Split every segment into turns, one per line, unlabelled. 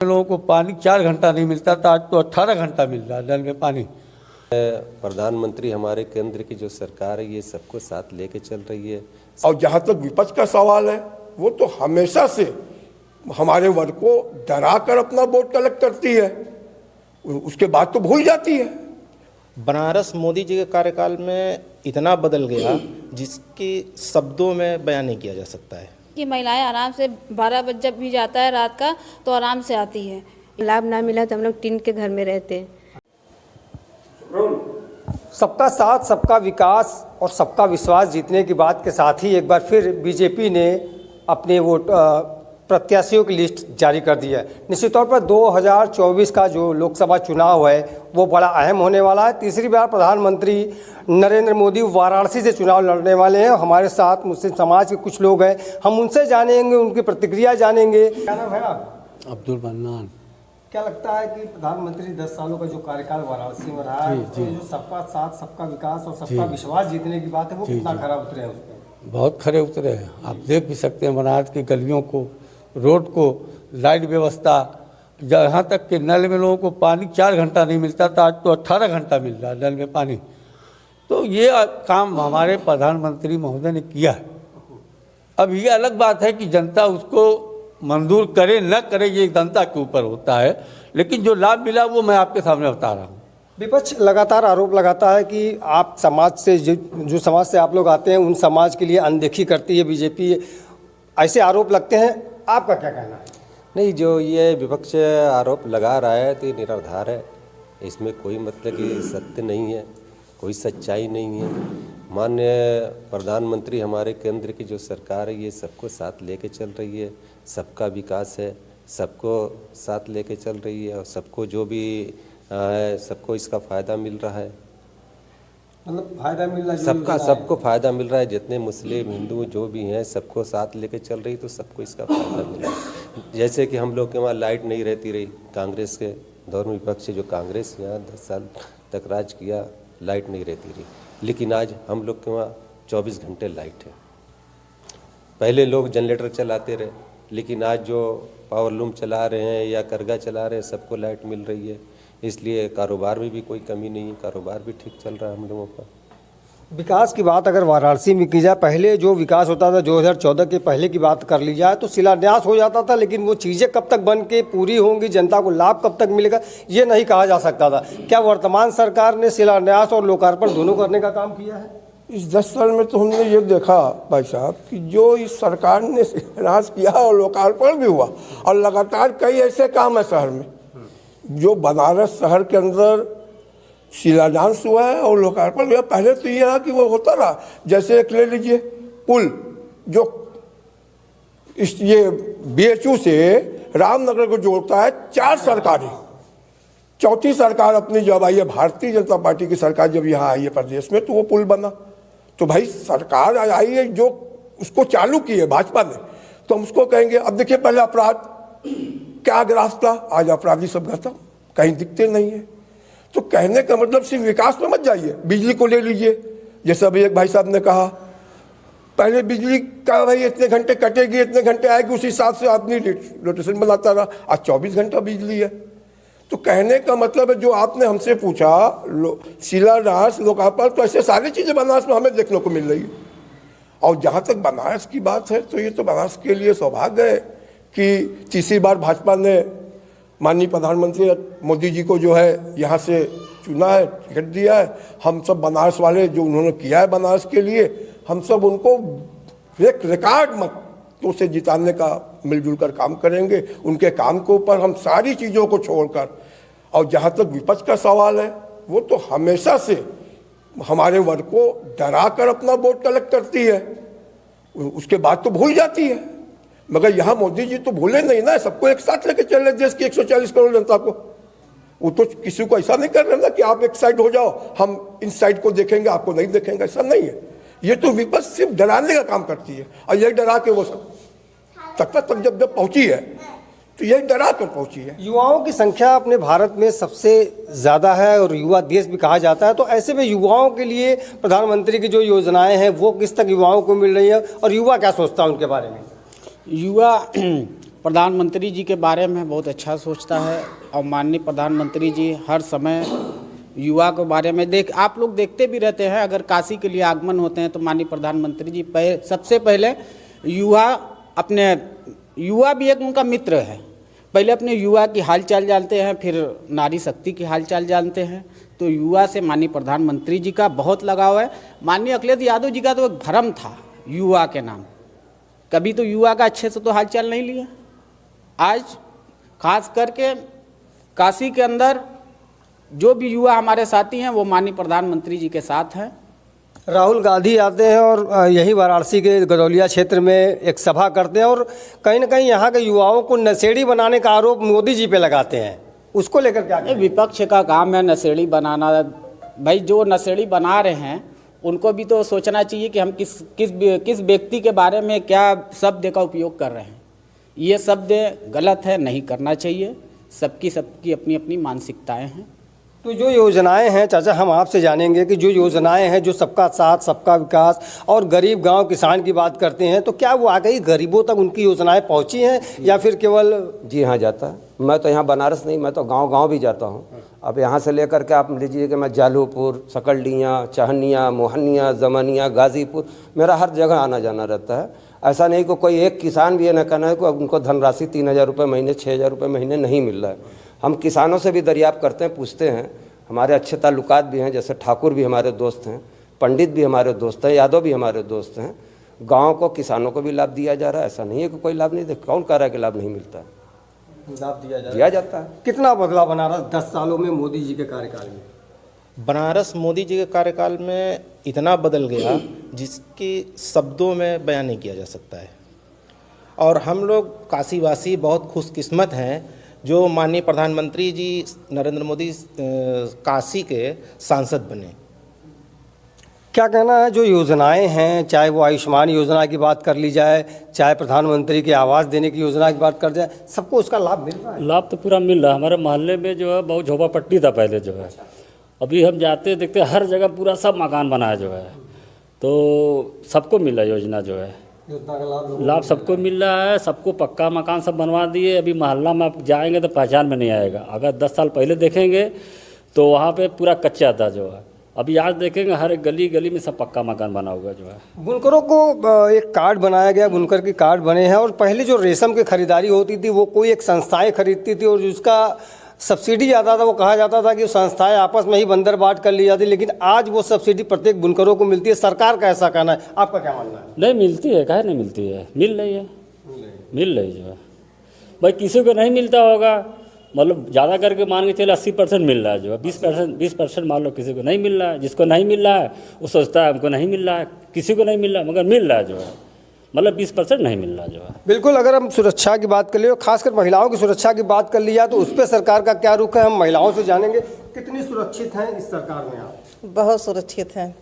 लोगों को पानी 4 घंटा नहीं मिलता था, आज तो 18 घंटा मिल रहा है नल में पानी।
प्रधानमंत्री हमारे केंद्र की जो सरकार है ये सबको साथ लेके चल रही है।
और जहाँ तक विपक्ष का सवाल है, वो तो हमेशा से हमारे वर्ग को डरा कर अपना वोट कलेक्ट करती है, उसके बाद तो भूल जाती है।
बनारस मोदी जी के कार्यकाल में इतना बदल गया जिसकी शब्दों में बयान नहीं किया जा सकता है
कि महिलाएं आराम से 12 बजे जब भी जाता है रात का तो आराम से आती है।
लाभ ना मिला तो हम लोग टिन के घर में रहते हैं।
सबका साथ, सबका विकास और सबका विश्वास जीतने की बात के साथ ही एक बार फिर बीजेपी ने अपने वोट प्रत्याशियों की लिस्ट जारी कर दी है। निश्चित तौर पर 2024 का जो लोकसभा चुनाव है वो बड़ा अहम होने वाला है। तीसरी बार प्रधानमंत्री नरेंद्र मोदी वाराणसी से चुनाव लड़ने वाले हैं। हमारे साथ मुस्लिम समाज के कुछ लोग हैं, हम उनसे जानेंगे, उनकी प्रतिक्रिया जानेंगे। क्या नाम है आप?
अब्दुल मन्नान।
क्या लगता है कि प्रधानमंत्री 10 सालों का जो कार्यकाल वाराणसी में रहा है, जो सबका साथ, सबका विकास और सबका विश्वास जीतने की बात है, वो कितना खरा उतरे हैं उस पर?
बहुत खरे उतरे हैं। आप देख भी सकते हैं बनारस की गलियों को, रोड को, लाइट व्यवस्था, जहाँ तक कि नल में लोगों को पानी 4 घंटा नहीं मिलता था, आज तो 18 घंटा मिल रहा है नल में पानी। तो ये काम हमारे प्रधानमंत्री महोदय ने किया है। अब ये अलग बात है कि जनता उसको मंजूर करे न करे, ये जनता के ऊपर होता है, लेकिन जो लाभ मिला वो मैं आपके सामने बता रहा हूँ।
विपक्ष लगातार आरोप लगाता है कि आप समाज से जो समाज से आप लोग आते हैं उन समाज के लिए अनदेखी करती है बीजेपी, ऐसे आरोप लगते हैं। आपका क्या कहना है?
नहीं, जो ये विपक्ष आरोप लगा रहा है तो ये निराधार है, इसमें कोई मतलब कि सत्य नहीं है, कोई सच्चाई नहीं है। माननीय प्रधानमंत्री हमारे केंद्र की जो सरकार है ये सबको साथ लेके चल रही है, सबका विकास है, सबको साथ लेके चल रही है और सबको जो भी है सबको इसका फ़ायदा मिल रहा है।
मतलब फायदा मिल रहा है,
सबको फ़ायदा मिल रहा है। जितने मुस्लिम हिंदू जो भी हैं सबको साथ लेके चल रही, तो सबको इसका फ़ायदा मिल रहा है। जैसे कि हम लोग के वहाँ लाइट नहीं रहती रही, कांग्रेस के दौर में विपक्ष जो कांग्रेस यहाँ 10 साल तक राज किया, लाइट नहीं रहती रही, लेकिन आज हम लोग के वहाँ 24 घंटे लाइट है। पहले लोग जनरेटर चलाते रहे, लेकिन आज जो पावर लूम चला रहे हैं या करगा चला रहे हैं, सबको लाइट मिल रही है। इसलिए कारोबार में भी कोई कमी नहीं है, कारोबार भी ठीक चल रहा है हम लोगों का।
विकास की बात अगर वाराणसी में की जाए, पहले जो विकास होता था 2014 के पहले की बात कर ली जाए तो शिलान्यास हो जाता था, लेकिन वो चीज़ें कब तक बन के पूरी होंगी, जनता को लाभ कब तक मिलेगा, ये नहीं कहा जा सकता था। क्या वर्तमान सरकार ने शिलान्यास और लोकार्पण दोनों करने का काम किया है?
इस 10 साल में तो हमने ये देखा भाई साहब कि जो इस सरकार ने शिलान्यास किया और लोकार्पण भी हुआ, और लगातार कई ऐसे काम है शहर में जो बनारस शहर के अंदर शिलान्यास हुआ है और लोकार्पण हुआ। पहले तो ये है कि वो होता रहा, जैसे एक ले लीजिए पुल जो ये BHU से रामनगर को जोड़ता है, 4 सरकारें, चौथी सरकार अपनी जब आई है, भारतीय जनता पार्टी की सरकार जब यहाँ आई है प्रदेश में, तो वो पुल बना। तो भाई सरकार आई है जो उसको चालू की है भाजपा ने, तो हम उसको कहेंगे। अब देखिए पहले अपराध क्या ग्राफ था, आज अपराधी सब खत्म, कहीं दिखते नहीं है। तो कहने का मतलब सिर्फ विकास में मत जाइए। बिजली को ले लीजिए, जैसा अभी एक भाई साहब ने कहा, पहले बिजली का भाई इतने घंटे कटेगी, इतने घंटे आएगी, उस हिसाब से आदमी रोटेशन बनाता रहा। आज 24 घंटा बिजली है। तो कहने का मतलब है जो आपने हमसे पूछा शिलान्यास, लोकार्पण, तो ऐसे सारी चीज़ें बनारस में हमें देखने को मिल रही है। और जहाँ तक बनारस की बात है तो ये तो बनारस के लिए सौभाग्य है कि तीसरी बार भाजपा ने माननीय प्रधानमंत्री मोदी जी को जो है यहाँ से चुना है, टिकट दिया है। हम सब बनारस वाले जो उन्होंने किया है बनारस के लिए, हम सब उनको एक रिकॉर्ड मतों से जिताने का मिलजुल कर काम करेंगे। उनके काम के ऊपर हम सारी चीज़ों को छोड़कर, और जहाँ तक विपक्ष का सवाल है, वो तो हमेशा से हमारे वर्ग को डरा कर अपना वोट कलेक्ट करती है, उसके बाद तो भूल जाती है। मगर यहाँ मोदी जी तो भूले नहीं ना, सबको एक साथ लेके चल रहे देश की 140 करोड़ जनता को। वो तो किसी को ऐसा नहीं कर रहे ना कि आप एक साइड हो जाओ, हम इन साइड को देखेंगे, आपको नहीं देखेंगे, ऐसा नहीं है। ये तो विपक्ष सिर्फ डराने का काम करती है, और यही डरा के वो सब तक जब पहुंची है तो यही डरा कर पहुंची है।
युवाओं की संख्या अपने भारत में सबसे ज़्यादा है और युवा देश भी कहा जाता है, तो ऐसे में युवाओं के लिए प्रधानमंत्री की जो योजनाएं हैं वो किस तक युवाओं को मिल रही है और युवा क्या सोचता है उनके बारे में?
युवा प्रधानमंत्री जी के बारे में बहुत अच्छा सोचता है और माननीय प्रधानमंत्री जी हर समय युवा के बारे में आप लोग देखते भी रहते हैं। अगर काशी के लिए आगमन होते हैं तो माननीय प्रधानमंत्री जी सबसे पहले युवा भी एक उनका मित्र है। पहले अपने युवा की हालचाल जानते हैं, फिर नारी शक्ति की हालचाल जानते हैं। तो युवा से माननीय प्रधानमंत्री जी का बहुत लगाव है। माननीय अखिलेश यादव जी का तो एक भ्रम था युवा के नाम, कभी तो युवा का अच्छे से तो हालचाल नहीं लिया। आज खास करके काशी के अंदर जो भी युवा हमारे साथी हैं वो माननीय प्रधानमंत्री जी के साथ हैं।
राहुल गांधी आते हैं और यही वाराणसी के गदौलिया क्षेत्र में एक सभा करते हैं और कहीं ना कहीं यहाँ के युवाओं को नशेड़ी बनाने का आरोप मोदी जी पे लगाते हैं, उसको लेकर क्या कहें?
विपक्ष का काम है नशेड़ी बनाना। भाई जो नशेड़ी बना रहे हैं उनको भी तो सोचना चाहिए कि हम किस व्यक्ति के बारे में क्या शब्द का उपयोग कर रहे हैं। ये शब्द गलत है, नहीं करना चाहिए। सबकी अपनी अपनी मानसिकताएं हैं।
तो जो योजनाएं हैं चाचा, हम आपसे जानेंगे कि जो योजनाएं हैं जो सबका साथ सबका विकास और गरीब गांव किसान की बात करते हैं, तो क्या वो वाकई गरीबों तक उनकी योजनाएं पहुंची हैं या फिर केवल?
जी हाँ, जाता है। मैं तो यहाँ बनारस नहीं, मैं तो गांव भी जाता हूँ। अब यहाँ से लेकर के आप लीजिए कि मैं जालूपुर, सकलडियाँ, चाहनिया, मोहनिया, जमानिया, गाजीपुर, मेरा हर जगह आना जाना रहता है। ऐसा नहीं कि कोई एक किसान भी ये ना कहना है कि उनको धनराशि 3,000 रुपये महीने, 6,000 रुपये महीने नहीं मिल रहा है। हम किसानों से भी दरियाफ्त करते हैं, पूछते हैं। हमारे अच्छे ताल्लुकात भी हैं, जैसे ठाकुर भी हमारे दोस्त हैं, पंडित भी हमारे दोस्त हैं, यादव भी हमारे दोस्त हैं। गांव को, किसानों को भी लाभ दिया जा रहा है। ऐसा नहीं है कि कोई लाभ नहीं दे। कौन कह रहा है कि लाभ नहीं मिलता है?
लाभ
दिया जाता है।
कितना बदला बनारस 10 सालों में मोदी जी के कार्यकाल में?
बनारस मोदी जी के कार्यकाल में इतना बदल गया जिसकी शब्दों में बयान नहीं किया जा सकता है। और हम लोग काशीवासी बहुत खुशकिस्मत हैं जो माननीय प्रधानमंत्री जी नरेंद्र मोदी काशी के सांसद बने।
क्या कहना है, जो योजनाएं हैं, चाहे वो आयुष्मान योजना की बात कर ली जाए, चाहे प्रधानमंत्री के आवास देने की योजना की बात कर जाए, सबको उसका लाभ मिल रहा है?
लाभ तो पूरा मिल रहा है। हमारे मोहल्ले में जो है बहुत झोपड़पट्टी था पहले, जो है अभी हम जाते देखते हर जगह पूरा सब मकान बना है जो है। तो सबको मिला योजना, जो है
योजना का
लाभ सबको मिल रहा है। सबको पक्का मकान सब बनवा दिए। अभी मोहल्ला में आप जाएंगे तो पहचान में नहीं आएगा। अगर 10 साल पहले देखेंगे तो वहाँ पे पूरा कच्चा था जो है। अभी आज देखेंगे हर एक गली गली में सब पक्का मकान बना हुआ जो है।
बुनकरों को एक कार्ड बनाया गया, बुनकर के कार्ड बने हैं। और पहले जो रेशम की खरीदारी होती थी वो कोई एक संस्थाएं खरीदती थी और उसका सब्सिडी आता था। वो कहा जाता था कि संस्थाएं आपस में ही बंदर बाट कर ली जाती, लेकिन आज वो सब्सिडी प्रत्येक बुनकरों को मिलती है। सरकार का ऐसा कहना है, आपका क्या मानना है?
नहीं मिलती है, काहे नहीं मिलती है? मिल रही है, मिल रही जो है। भाई किसी को नहीं मिलता होगा, मतलब ज़्यादा करके मान के चले 80% मिल रहा है जो है। 20% मान लो किसी को नहीं मिल रहा है। जिसको नहीं मिल रहा है वो सोचता है हमको नहीं मिल रहा है, किसी को नहीं मिल रहा है, मगर मिल रहा है जो है। मतलब 20% नहीं मिल रहा जो है।
बिल्कुल। अगर हम सुरक्षा की बात कर ले, खासकर महिलाओं की सुरक्षा की बात कर ली जाए, तो उस पर सरकार का क्या रुख है, हम महिलाओं से जानेंगे। कितनी सुरक्षित हैं इस सरकार में आप?
बहुत सुरक्षित हैं,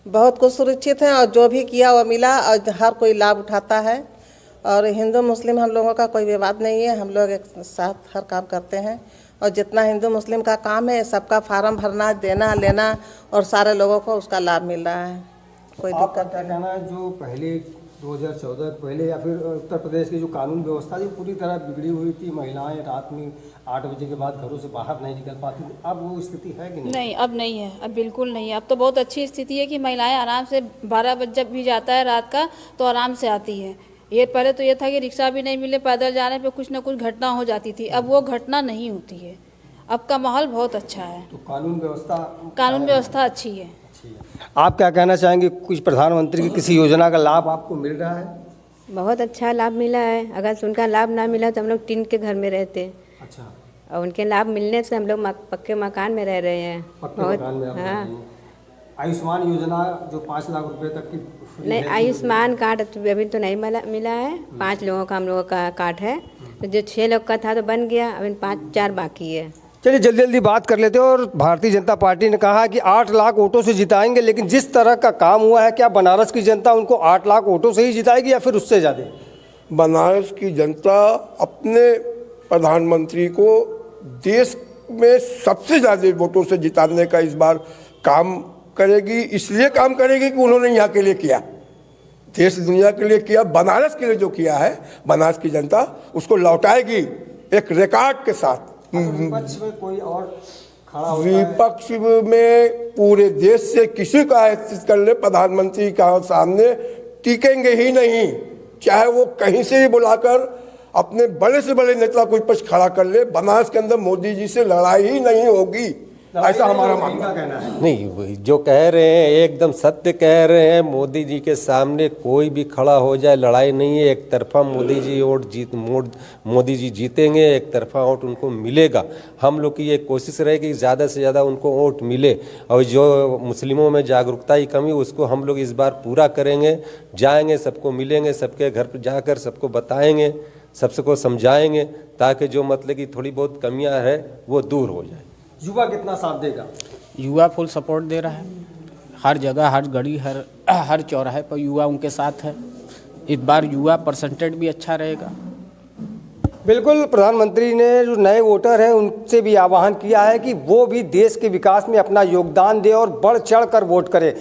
बहुत कुछ सुरक्षित हैं। और जो भी किया वो मिला और हर कोई लाभ उठाता है। और हिंदू मुस्लिम हम लोगों का कोई विवाद नहीं है। हम लोग एक साथ हर काम करते हैं। और जितना हिंदू मुस्लिम का काम है सबका फार्म भरना, देना, लेना, और सारे लोगों को उसका लाभ मिल रहा है। कोई दिक्कत
क्या कहना है, जो पहले 2014 पहले या फिर उत्तर प्रदेश की जो कानून व्यवस्था थी पूरी तरह बिगड़ी हुई थी, महिलाएं रात में 8 बजे के बाद घरों से बाहर नहीं निकल पाती थी, अब वो स्थिति है कि नहीं?
नहीं, अब नहीं है, अब बिल्कुल नहीं है। अब तो बहुत अच्छी स्थिति है कि महिलाएं आराम से 12 बजे जब भी जाता है रात का तो आराम से आती है। ये पहले तो ये था कि रिक्शा भी नहीं मिले, पैदल जाने पे कुछ ना कुछ घटना हो जाती थी। अब वो घटना नहीं होती है। अब का माहौल बहुत अच्छा है।
तो कानून
व्यवस्था अच्छी है।
आप क्या कहना चाहेंगे, कुछ प्रधानमंत्री की किसी योजना का लाभ आपको मिल रहा है?
बहुत अच्छा लाभ मिला है। अगर उनका लाभ ना मिला तो हम लोग टिन के घर में रहते।
अच्छा।
और उनके लाभ मिलने से हम लोग पक्के मकान में रह रहे हैं।
पक्के मकान में आप रह रहे हैं। आयुष्मान योजना जो 5 लाख रुपए तक की
नहीं, आयुष्मान कार्ड अभी तो नहीं मिला है। 5 लोगों का हम लोगों का कार्ड है। तो जो 6 लोग का था तो बन गया, अभी 4 बाकी है।
चलिए जल्दी जल्दी बात कर लेते हैं। और भारतीय जनता पार्टी ने कहा कि 8 लाख वोटों से जिताएंगे, लेकिन जिस तरह का काम हुआ है, क्या बनारस की जनता उनको 8 लाख वोटों से ही जिताएगी या फिर उससे ज़्यादा?
बनारस की जनता अपने प्रधानमंत्री को देश में सबसे ज़्यादा वोटों से जिताने का इस बार काम करेगी। इसलिए काम करेगी कि उन्होंने यहाँ के लिए किया। देश दुनिया के लिए किया, बनारस के लिए जो किया है, बनारस की जनता उसको लौटाएगी एक रिकॉर्ड के साथ।
विपक्ष में कोई और खड़ा होता है?
विपक्ष में पूरे देश से किसी का हैसियत कर ले, प्रधानमंत्री का सामने टिकेंगे ही नहीं, चाहे वो कहीं से ही बुलाकर अपने बड़े से बड़े नेता को विपक्ष खड़ा कर ले, बनारस के अंदर मोदी जी से लड़ाई ही नहीं होगी, ऐसा हमारा मानना है।
नहीं, वही जो कह रहे हैं एकदम सत्य कह रहे हैं। मोदी जी के सामने कोई भी खड़ा हो जाए, लड़ाई नहीं है। एक तरफा मोदी जी जीतेंगे, एक तरफा वोट उनको मिलेगा। हम लोग की ये कोशिश रहेगी कि ज़्यादा से ज़्यादा उनको वोट मिले, और जो मुस्लिमों में जागरूकता की कमी उसको हम लोग इस बार पूरा करेंगे। जाएंगे, सबको मिलेंगे, सबके घर पर जाकर सबको बताएंगे, सबको समझाएंगे, ताकि जो मतलब कि थोड़ी बहुत कमियाँ हैं वो दूर हो जाए।
युवा कितना साथ देगा?
युवा फुल सपोर्ट दे रहा है, हर जगह, हर घड़ी, हर चौराहे पर युवा उनके साथ है। इस बार युवा परसेंटेज भी अच्छा रहेगा।
बिल्कुल, प्रधानमंत्री ने जो नए वोटर हैं उनसे भी आह्वान किया है कि वो भी देश के विकास में अपना योगदान दें और बढ़ चढ़ कर वोट करें।